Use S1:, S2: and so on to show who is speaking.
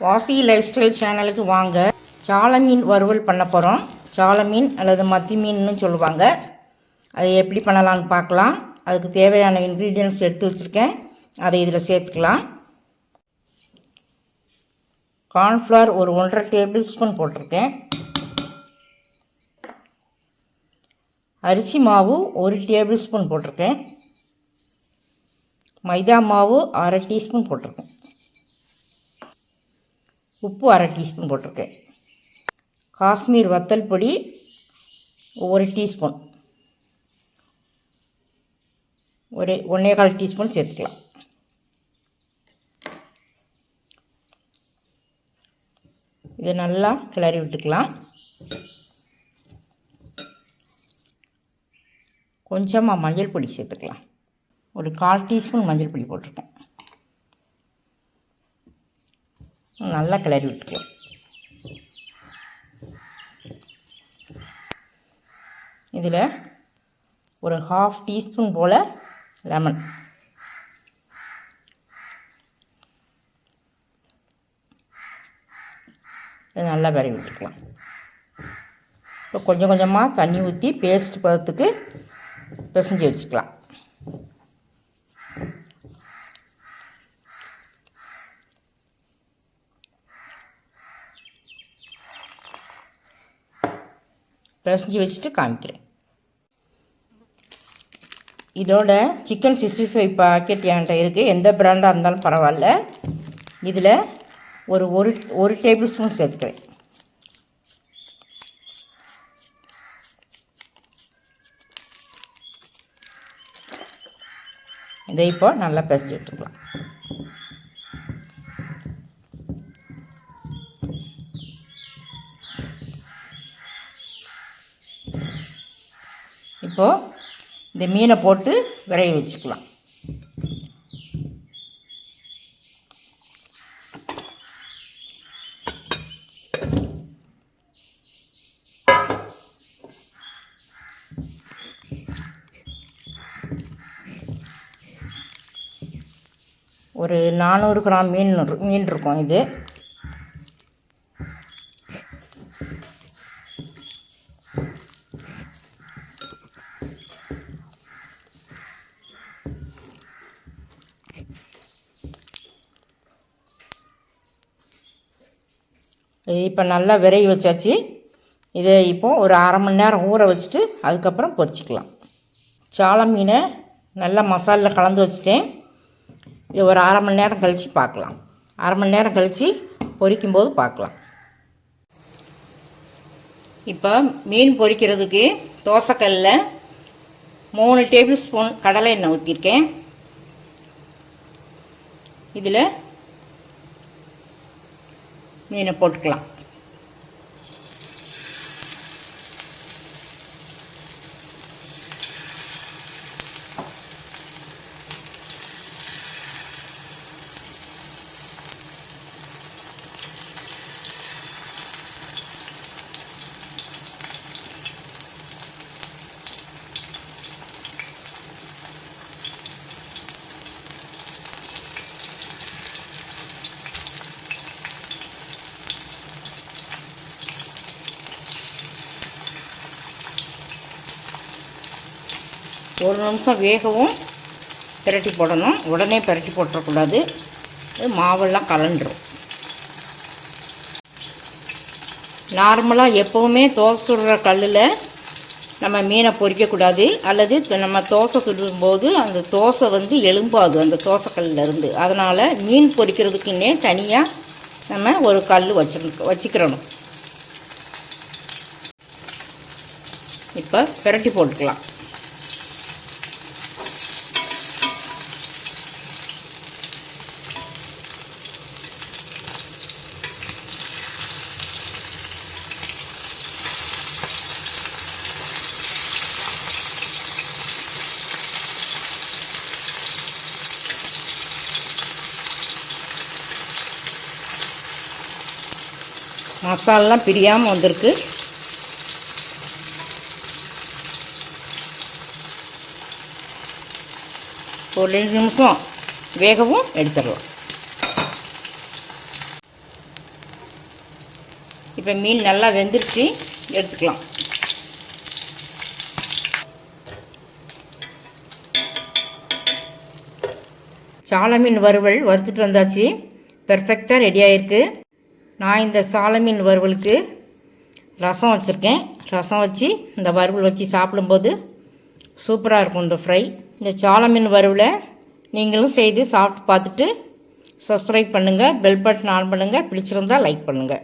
S1: வாசி life style சேனலுக்கு வாங்க. சால மீன் வறுவல் பண்ண போகிறோம். சால மீன் அல்லது மத்தி மீன்னு சொல்லுவாங்க. அதை எப்படி பண்ணலான்னு பார்க்கலாம். அதுக்கு தேவையான இன்க்ரீடியன்ட்ஸ் எடுத்து வச்சுருக்கேன். அதை இதில் சேர்த்துக்கலாம். கார்ன்ஃப்ளவர் ஒரு 1½ டேபிள் ஸ்பூன் போட்டிருக்கேன். அரிசி மாவு 1 டேபிள் ஸ்பூன் போட்டிருக்கேன். மைதா மாவு 1/2 டீஸ்பூன் போட்டிருக்கேன். உப்பு 1/2 டீஸ்பூன் போட்டிருக்கேன். காஷ்மீர் வத்தல் பொடி 1 டீஸ்பூன், ஒரு 1¼ டீஸ்பூன் சேர்த்துக்கலாம். இதை நல்லா கிளறி விட்டுக்கலாம். கொஞ்சமாக மஞ்சள் பொடி சேர்த்துக்கலாம். ஒரு 1/4 டீஸ்பூன் மஞ்சள் பொடி போட்டிருக்கேன். நல்லா கிளறி விட்டுக்கலாம். இதில் ஒரு 1/2 டீஸ்பூன் போல் லெமன், இதை நல்லா விரவி விட்டுக்கலாம். இப்போ கொஞ்சம் கொஞ்சமாக தண்ணி ஊற்றி பேஸ்ட் பதத்துக்கு பிசைஞ்சு வச்சுக்கலாம். பிசைஞ்சு வச்சுட்டு காமிக்கிறேன். இதோட சிக்கன் 65 பாக்கெட் என்கிட்ட இருக்குது. எந்த பிராண்டாக இருந்தாலும் பரவாயில்ல. இதில் ஒரு டேபிள் ஸ்பூன் சேர்த்துக்கிறேன். இதை இப்போ நல்லா பிசைஞ்சு விட்டுக்கலாம். இப்போது இந்த மீனை போட்டு விரைய வச்சுக்கலாம். ஒரு 400 கிராம் மீன் இருக்கும் இது. இப்போ நல்லா விரைவி வச்சாச்சு. இதை இப்போது ஒரு 1/2 மணி நேரம் ஊற வச்சுட்டு அதுக்கப்புறம் பொரிச்சிக்கலாம். சால மீனை நல்லா மசாலில் கலந்து வச்சுட்டேன். இது ஒரு 1/2 மணி நேரம் கழித்து பார்க்கலாம். 1/2 மணி நேரம் கழித்து பொரிக்கும்போது பார்க்கலாம். இப்போ மீன் பொரிக்கிறதுக்கு தோசைக்கல்லில் 3 டேபிள் ஸ்பூன் கடலை எண்ணெய் ஊற்றிருக்கேன். இதில் மீனை போட்டுக்கலாம். ஒரு நிமிஷம் வேகவும் பிரட்டி போடணும். உடனே பிரட்டி போட்டுறக்கூடாது. மாவெல்லாம் கலண்டுரும். நார்மலாக எப்போவுமே தோசை சுடுற கல்லில் நம்ம மீனை பொரிக்கக்கூடாது. அல்லது நம்ம தோசை சுடும்போது அந்த தோசை எலும்பாது அந்த தோசைக்கல்லில் இருந்து. அதனால் மீன் பொரிக்கிறதுக்குன்னே தனியாக நம்ம ஒரு கல் வச்சுக்கிறணும். இப்போ பிரட்டி போட்டுக்கலாம். மசாலெலாம் பிரியாமல் வந்திருக்கு. ஒரு 2 நிமிஷம் வேகவும் எடுத்துடலாம். இப்போ மீன் நல்லா வெந்துருச்சு, எடுத்துக்கலாம். சால மீன் வறுவல் வறுத்துட்டு வந்தாச்சு, பெர்ஃபெக்டாக ரெடி ஆகிருக்கு. நான் இந்த சால மீன் வறுவலுக்கு ரசம் வச்சுருக்கேன். ரசம் வச்சு இந்த வறுவல் வச்சு சாப்பிடும்போது சூப்பராக இருக்கும் இந்த ஃப்ரை. இந்த சால மீன் வறுவலை நீங்களும் செய்து சாப்பிட்டு பார்த்துட்டு சப்ஸ்கிரைப் பண்ணுங்கள், பெல் பட்டன் ஆன் பண்ணுங்கள், பிடிச்சிருந்தால் லைக் பண்ணுங்கள்.